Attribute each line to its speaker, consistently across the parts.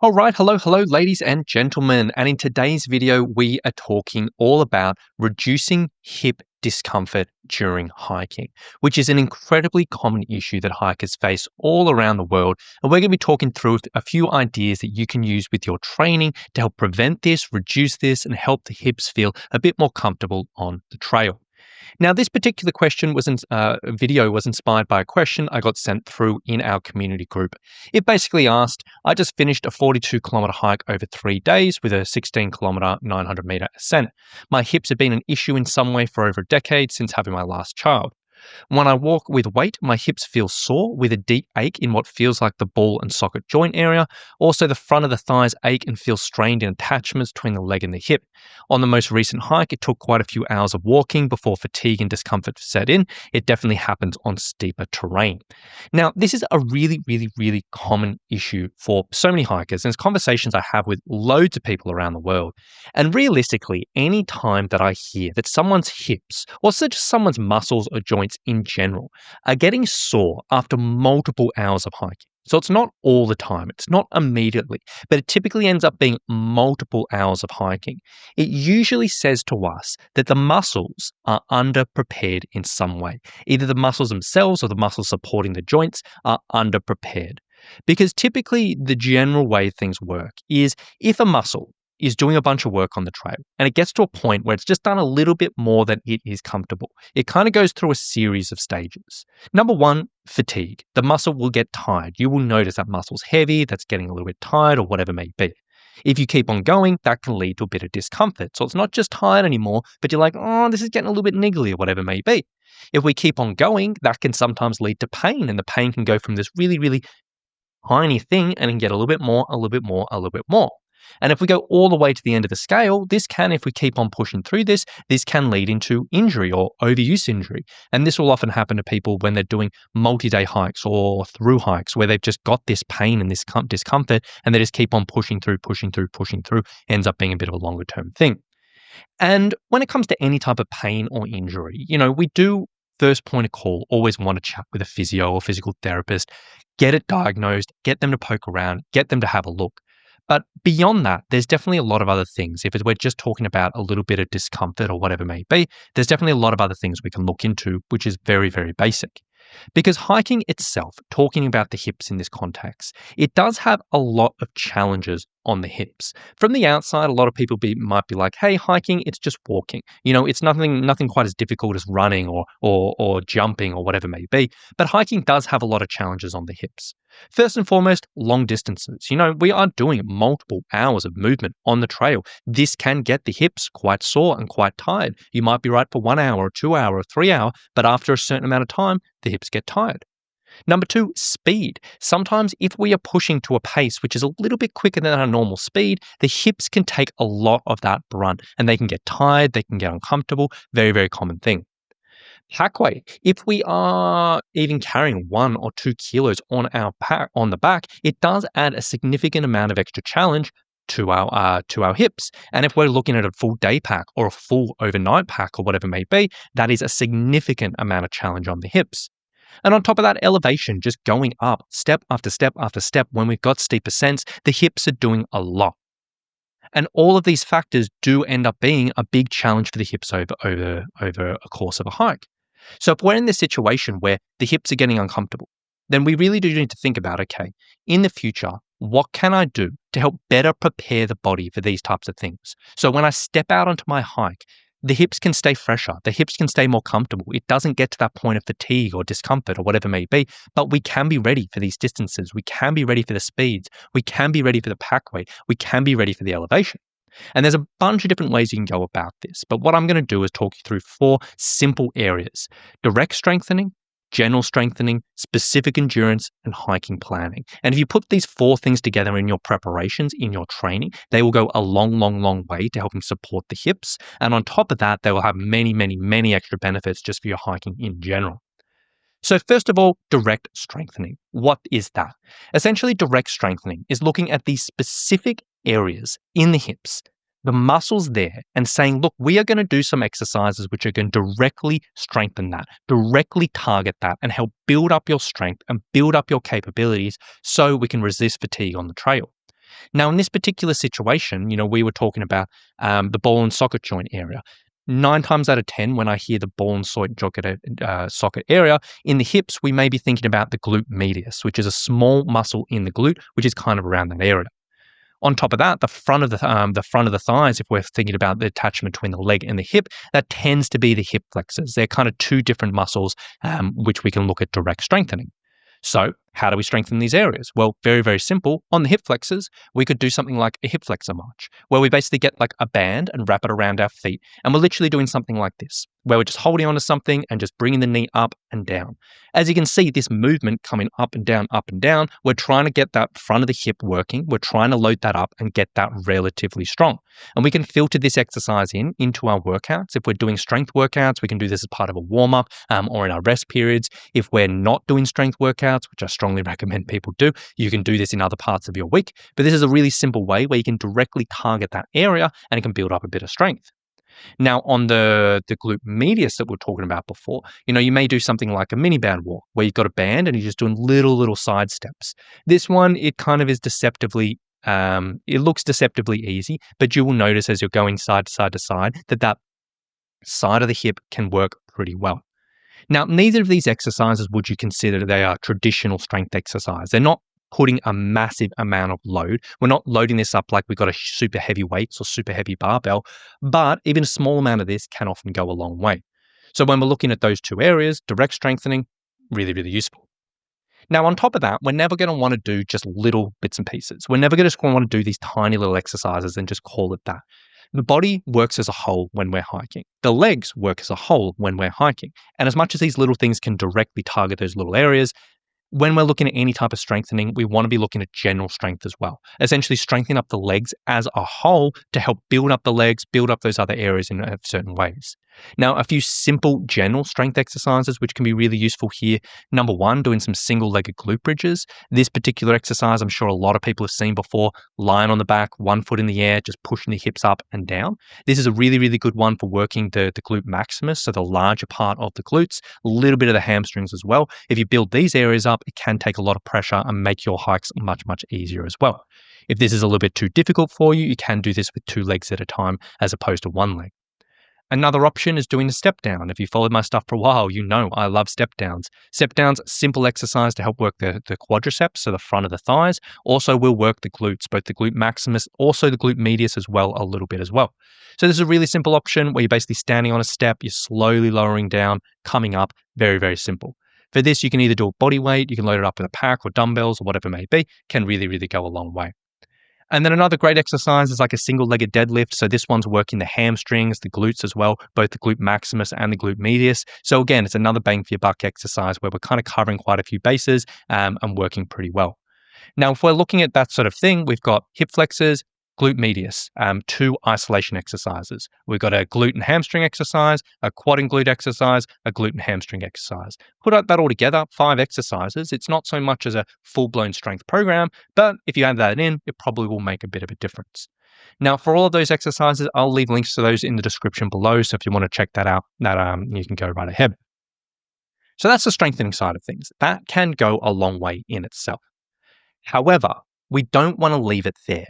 Speaker 1: All right, hello, ladies and gentlemen. And in today's video, we are talking all about reducing hip discomfort during hiking, which is an incredibly common issue that hikers face all around the world. And we're going to be talking through a few ideas that you can use with your training to help prevent this, reduce this, and help the hips feel a bit more comfortable on the trail. Now, this particular video was inspired by a question I got sent through in our community group. It basically asked, I just finished a 42-kilometer hike over 3 days with a 16-kilometer, 900-meter ascent. My hips have been an issue in some way for over a decade since having my last child. When I walk with weight, my hips feel sore with a deep ache in what feels like the ball and socket joint area. Also, the front of the thighs ache and feel strained in attachments between the leg and the hip. On the most recent hike, it took quite a few hours of walking before fatigue and discomfort set in. It definitely happens on steeper terrain. Now, this is a really common issue for so many hikers, and it's conversations I have with loads of people around the world. And realistically, any time that I hear that someone's hips, or just someone's muscles or joints in general, are getting sore after multiple hours of hiking. So it's not all the time, it's not immediately, but it typically ends up being multiple hours of hiking. It usually says to us that the muscles are underprepared in some way. Either the muscles themselves or the muscles supporting the joints are underprepared. Because typically the general way things work is if a muscle is doing a bunch of work on the trail and it gets to a point where it's just done a little bit more than it is comfortable, it kind of goes through a series of stages. Number one, fatigue. The muscle will get tired. You will notice that muscle's heavy, that's getting a little bit tired or whatever it may be. If you keep on going, that can lead to a bit of discomfort. So it's not just tired anymore, but you're like, oh, this is getting a little bit niggly or whatever it may be. If we keep on going, that can sometimes lead to pain, and the pain can go from this really tiny thing and then get a little bit more, a little bit more, a little bit more. And if we go all the way to the end of the scale, if we keep on pushing through this can lead into injury or overuse injury. And this will often happen to people when they're doing multi-day hikes or through hikes where they've just got this pain and this discomfort and they just keep on pushing through, ends up being a bit of a longer term thing. And when it comes to any type of pain or injury, we do first point of call, always want to chat with a physio or physical therapist, get it diagnosed, get them to poke around, get them to have a look. But beyond that, there's definitely a lot of other things. If we're just talking about a little bit of discomfort or whatever it may be, there's definitely a lot of other things we can look into, which is very basic. Because hiking itself, talking about the hips in this context, it does have a lot of challenges on the hips. From the outside, a lot of people might be like, hey, hiking, it's just walking. It's nothing quite as difficult as running or jumping or whatever it may be. But hiking does have a lot of challenges on the hips. First and foremost, long distances. We are doing multiple hours of movement on the trail. This can get the hips quite sore and quite tired. You might be right for 1 hour or 2 hour or 3 hour, but after a certain amount of time, the hips get tired. Number two, speed. Sometimes if we are pushing to a pace which is a little bit quicker than our normal speed, the hips can take a lot of that brunt and they can get tired, they can get uncomfortable. Very common thing. Pack weight. If we are even carrying 1 or 2 kilos on the back, it does add a significant amount of extra challenge to our hips. And if we're looking at a full day pack or a full overnight pack or whatever it may be, that is a significant amount of challenge on the hips. And on top of that, elevation, just going up step after step after step. When we've got steep ascents, the hips are doing a lot. And all of these factors do end up being a big challenge for the hips over a course of a hike. So if we're in this situation where the hips are getting uncomfortable, then we really do need to think about, okay, in the future, what can I do to help better prepare the body for these types of things? So when I step out onto my hike, the hips can stay fresher, the hips can stay more comfortable. It doesn't get to that point of fatigue or discomfort or whatever it may be, but we can be ready for these distances. We can be ready for the speeds. We can be ready for the pack weight. We can be ready for the elevation. And there's a bunch of different ways you can go about this. But what I'm going to do is talk you through 4 simple areas: direct strengthening, general strengthening, specific endurance, and hiking planning. And if you put these 4 things together in your preparations, in your training, they will go a long way to helping support the hips. And on top of that, they will have many extra benefits just for your hiking in general. So first of all, direct strengthening. What is that? Essentially, direct strengthening is looking at these specific areas in the hips, the muscles there, and saying, look, we are going to do some exercises which are going to directly strengthen that, directly target that, and help build up your strength and build up your capabilities so we can resist fatigue on the trail. Now, in this particular situation, we were talking about the ball and socket joint area. 9 times out of 10, when I hear the ball and socket area, in the hips, we may be thinking about the glute medius, which is a small muscle in the glute, which is kind of around that area. On top of that, the front of the thighs, if we're thinking about the attachment between the leg and the hip, that tends to be the hip flexors. They're kind of two different muscles, which we can look at direct strengthening. So how do we strengthen these areas? Well, very, very simple. On the hip flexors, we could do something like a hip flexor march, where we basically get like a band and wrap it around our feet. And we're literally doing something like this, where we're just holding onto something and just bringing the knee up and down. As you can see, this movement coming up and down, we're trying to get that front of the hip working. We're trying to load that up and get that relatively strong. And we can filter this exercise into our workouts. If we're doing strength workouts, we can do this as part of a warm-up or in our rest periods. If we're not doing strength workouts, which I strongly recommend people do, you can do this in other parts of your week. But this is a really simple way where you can directly target that area and it can build up a bit of strength. Now, on the glute medius that we were talking about before, you may do something like a mini band walk where you've got a band and you're just doing little side steps. This one, it kind of is deceptively, it looks deceptively easy, but you will notice as you're going side to side to side that side of the hip can work pretty well. Now, neither of these exercises would you consider they are traditional strength exercise. They're not putting a massive amount of load. We're not loading this up like we've got a super heavy weights or super heavy barbell, but even a small amount of this can often go a long way. So when we're looking at those two areas, direct strengthening, really, really useful. Now, on top of that, we're never going to want to do just little bits and pieces. We're never going to want to do these tiny little exercises and just call it that. The body works as a whole when we're hiking. The legs work as a whole when we're hiking. And as much as these little things can directly target those little areas, when we're looking at any type of strengthening, we want to be looking at general strength as well. Essentially strengthening up the legs as a whole to help build up the legs, build up those other areas in certain ways. Now, a few simple general strength exercises which can be really useful here. Number one, doing some single-legged glute bridges. This particular exercise, I'm sure a lot of people have seen before, lying on the back, 1 foot in the air, just pushing the hips up and down. This is a really, really good one for working the glute maximus, so the larger part of the glutes, a little bit of the hamstrings as well. If you build these areas up, it can take a lot of pressure and make your hikes much, much easier as well. If this is a little bit too difficult for you, you can do this with 2 legs at a time as opposed to 1 leg. Another option is doing a step down. If you followed my stuff for a while, you know I love step downs. Step downs, simple exercise to help work the quadriceps, so the front of the thighs. Also will work the glutes, both the glute maximus, also the glute medius as well, a little bit as well. So this is a really simple option where you're basically standing on a step, you're slowly lowering down, coming up, very, very simple. For this, you can either do a body weight, you can load it up with a pack or dumbbells or whatever it may be, can really, really go a long way. And then another great exercise is like a single-legged deadlift. So this one's working the hamstrings, the glutes as well, both the glute maximus and the glute medius. So again, it's another bang for your buck exercise where we're kind of covering quite a few bases and working pretty well. Now, if we're looking at that sort of thing, we've got hip flexors, glute medius, 2 isolation exercises. We've got a glute and hamstring exercise, a quad and glute exercise, a glute and hamstring exercise. Put that all together, 5 exercises. It's not so much as a full-blown strength program, but if you add that in, it probably will make a bit of a difference. Now, for all of those exercises, I'll leave links to those in the description below, so if you want to check that out, you can go right ahead. So that's the strengthening side of things. That can go a long way in itself. However, we don't want to leave it there.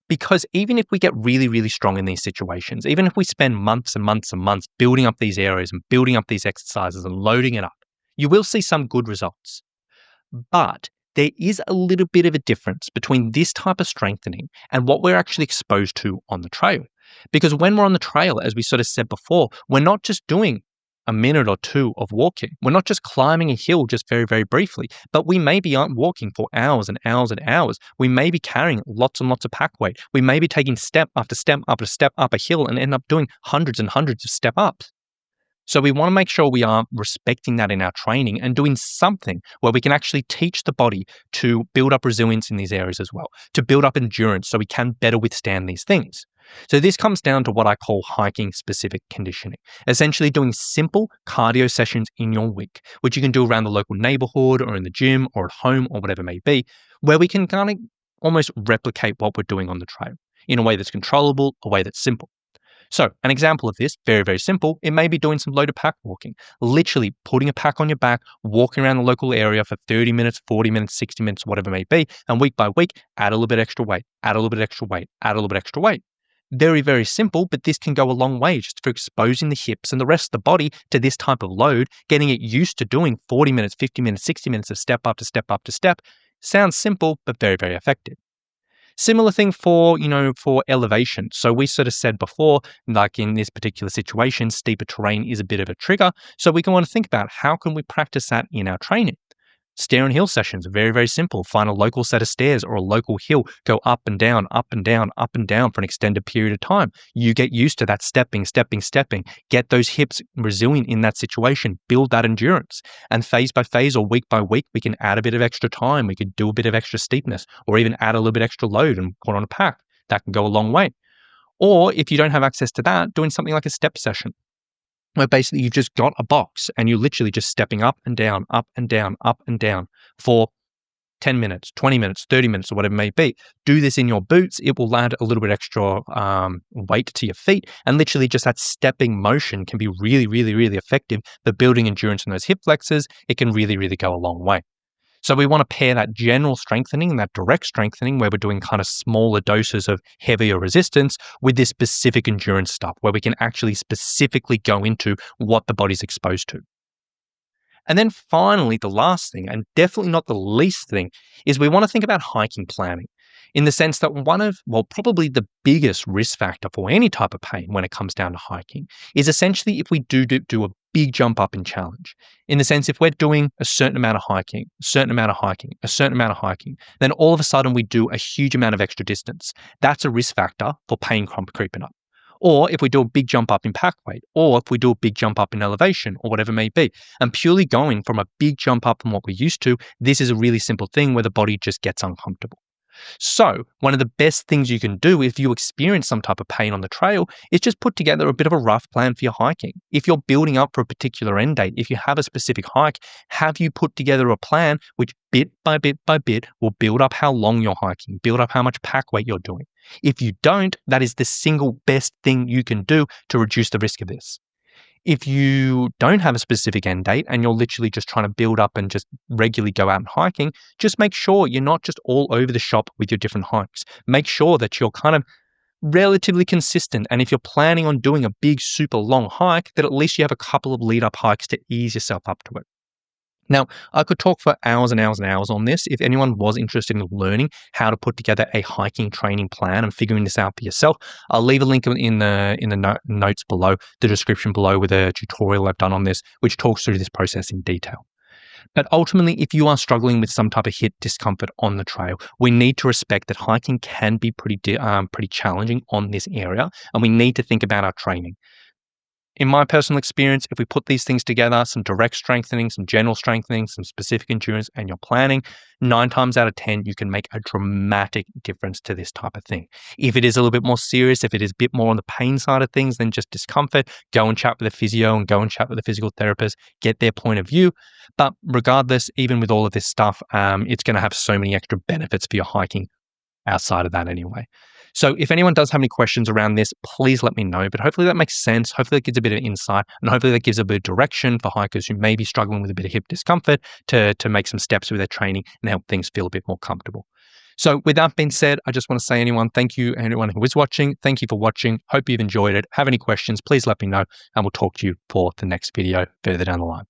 Speaker 1: Because even if we get really, really strong in these situations, even if we spend months and months and months building up these areas and building up these exercises and loading it up, you will see some good results. But there is a little bit of a difference between this type of strengthening and what we're actually exposed to on the trail. Because when we're on the trail, as we sort of said before, we're not just doing a minute or 2 of walking. We're not just climbing a hill just very, very briefly, but we may be walking for hours and hours and hours. We may be carrying lots and lots of pack weight. We may be taking step after step after step up a hill and end up doing hundreds and hundreds of step ups. So we want to make sure we are respecting that in our training and doing something where we can actually teach the body to build up resilience in these areas as well, to build up endurance so we can better withstand these things. So this comes down to what I call hiking-specific conditioning, essentially doing simple cardio sessions in your week, which you can do around the local neighborhood or in the gym or at home or whatever it may be, where we can kind of almost replicate what we're doing on the trail in a way that's controllable, a way that's simple. So, an example of this, very, very simple, it may be doing some loaded pack walking, literally putting a pack on your back, walking around the local area for 30 minutes, 40 minutes, 60 minutes, whatever it may be, and week by week, add a little bit extra weight, add a little bit extra weight, add a little bit extra weight. Very, very simple, but this can go a long way just for exposing the hips and the rest of the body to this type of load, getting it used to doing 40 minutes, 50 minutes, 60 minutes of step up to step up to step. Sounds simple, but very, very effective. Similar thing for, for elevation. So we sort of said before, like in this particular situation, steeper terrain is a bit of a trigger. So we can want to think about how can we practice that in our training. Stair and hill sessions, very, very simple. Find a local set of stairs or a local hill, go up and down, up and down, up and down for an extended period of time. You get used to that stepping, stepping, stepping. Get those hips resilient in that situation, build that endurance. And phase by phase or week by week, we can add a bit of extra time. We could do a bit of extra steepness or even add a little bit extra load and put on a pack. That can go a long way. Or if you don't have access to that, doing something like a step session, where basically you've just got a box and you're literally just stepping up and down, up and down, up and down for 10 minutes, 20 minutes, 30 minutes, or whatever it may be. Do this in your boots. It will add a little bit extra weight to your feet. And literally just that stepping motion can be really, really, really effective for building endurance in those hip flexors. It can really, really go a long way. So we want to pair that general strengthening and that direct strengthening where we're doing kind of smaller doses of heavier resistance with this specific endurance stuff where we can actually specifically go into what the body's exposed to. And then finally, the last thing, and definitely not the least thing, is we want to think about hiking planning in the sense that probably the biggest risk factor for any type of pain when it comes down to hiking is essentially if we do a big jump up in challenge. In the sense, if we're doing a certain amount of hiking, a certain amount of hiking, a certain amount of hiking, then all of a sudden we do a huge amount of extra distance. That's a risk factor for pain creeping up. Or if we do a big jump up in pack weight, or if we do a big jump up in elevation, or whatever it may be. And purely going from a big jump up from what we're used to, this is a really simple thing where the body just gets uncomfortable. So one of the best things you can do if you experience some type of pain on the trail is just put together a bit of a rough plan for your hiking. If you're building up for a particular end date, if you have a specific hike, have you put together a plan which bit by bit by bit will build up how long you're hiking, build up how much pack weight you're doing. If you don't, that is the single best thing you can do to reduce the risk of this. If you don't have a specific end date and you're literally just trying to build up and just regularly go out and hiking, just make sure you're not just all over the shop with your different hikes. Make sure that you're kind of relatively consistent. And if you're planning on doing a big, super long hike, that at least you have a couple of lead up hikes to ease yourself up to it. Now, I could talk for hours and hours and hours on this. If anyone was interested in learning how to put together a hiking training plan and figuring this out for yourself, I'll leave a link in the notes below, the description below with a tutorial I've done on this, which talks through this process in detail. But ultimately, if you are struggling with some type of hip discomfort on the trail, we need to respect that hiking can be pretty challenging on this area, and we need to think about our training. In my personal experience, if we put these things together, some direct strengthening, some general strengthening, some specific endurance, and your planning, 9 times out of 10, you can make a dramatic difference to this type of thing. If it is a little bit more serious, if it is a bit more on the pain side of things than just discomfort, go and chat with a physio and go and chat with a physical therapist, get their point of view. But regardless, even with all of this stuff, it's going to have so many extra benefits for your hiking outside of that anyway. So if anyone does have any questions around this, please let me know. But hopefully that makes sense. Hopefully that gives a bit of insight, and hopefully that gives a bit of direction for hikers who may be struggling with a bit of hip discomfort to make some steps with their training and help things feel a bit more comfortable. So with that being said, I just want to say thank you anyone who is watching. Thank you for watching. Hope you've enjoyed it. Have any questions, please let me know, and we'll talk to you for the next video further down the line.